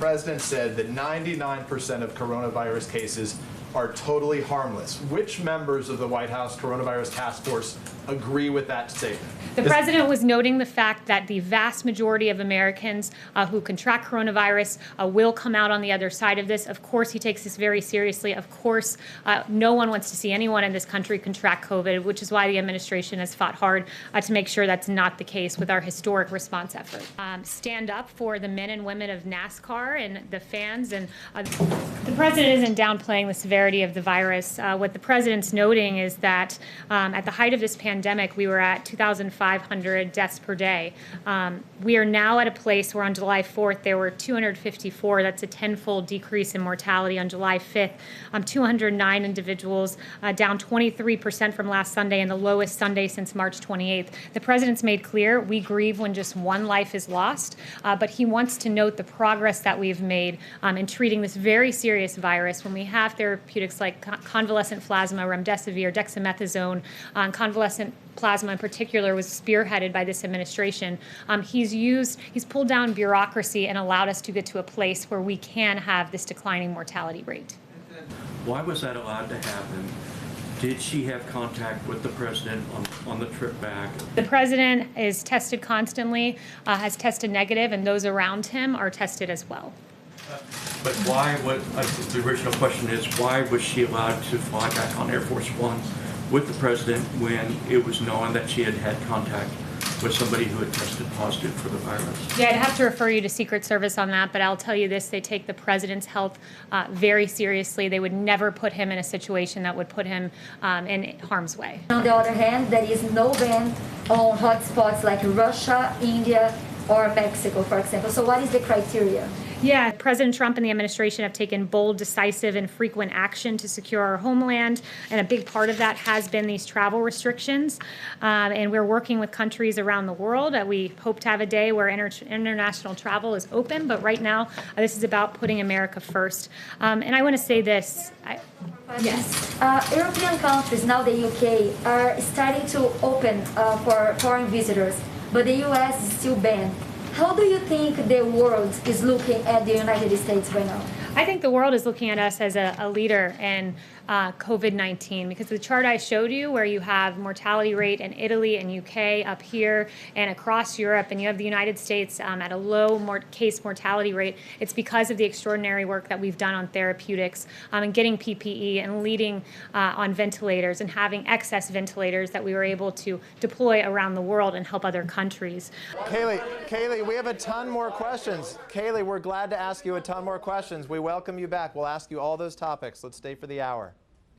president said that 99% of coronavirus cases are totally harmless. Which members of the White House Coronavirus Task Force agree with that statement? The president was noting the fact that the vast majority of Americans who contract coronavirus will come out on the other side of this. Of course, he takes this very seriously. Of course, no one wants to see anyone in this country contract COVID, which is why the administration has fought hard to make sure that's not the case with our historic response effort. Stand up for the men and women of NASCAR and the fans. And the president isn't downplaying the severity of the virus. What the president's noting is that at the height of this pandemic, we were at 2,500 deaths per day. We are now at a place where on July 4th, there were 254. That's a tenfold decrease in mortality. On July 5th, 209 individuals, down 23% from last Sunday and the lowest Sunday since March 28th. The president's made clear we grieve when just one life is lost, but he wants to note the progress that we've made in treating this very serious virus when we have therapeutics like convalescent plasma, remdesivir, dexamethasone. Convalescent plasma in particular was spearheaded by this administration. He's pulled down bureaucracy and allowed us to get to a place where we can have this declining mortality rate. Why was that allowed to happen? Did she have contact with the president on the trip back? The president is tested constantly, has tested negative, and those around him are tested as well. But why, the original question is, why was she allowed to fly back on Air Force One with the president when it was known that she had had contact with somebody who had tested positive for the virus? Yeah, I'd have to refer you to Secret Service on that, but I'll tell you this, they take the president's health very seriously. They would never put him in a situation that would put him in harm's way. On the other hand, there is no ban on hotspots like Russia, India, or Mexico, for example. So what is the criteria? Yeah, President Trump and the administration have taken bold, decisive, and frequent action to secure our homeland, and a big part of that has been these travel restrictions. And we're working with countries around the world. We hope to have a day where international travel is open, but right now, this is about putting America first. And I want to say this. Yes. European countries, now the UK, are starting to open for foreign visitors, but the US is still banned. How do you think the world is looking at the United States right now? I think the world is looking at us as a leader in COVID-19, because the chart I showed you where you have mortality rate in Italy and UK up here and across Europe, and you have the United States at a low case mortality rate, it's because of the extraordinary work that we've done on therapeutics and getting PPE and leading on ventilators and having excess ventilators that we were able to deploy around the world and help other countries. Kayleigh, we have a ton more questions. Kayleigh, we're glad to ask you a ton more questions. We welcome you back. We'll ask you all those topics. Let's stay for the hour.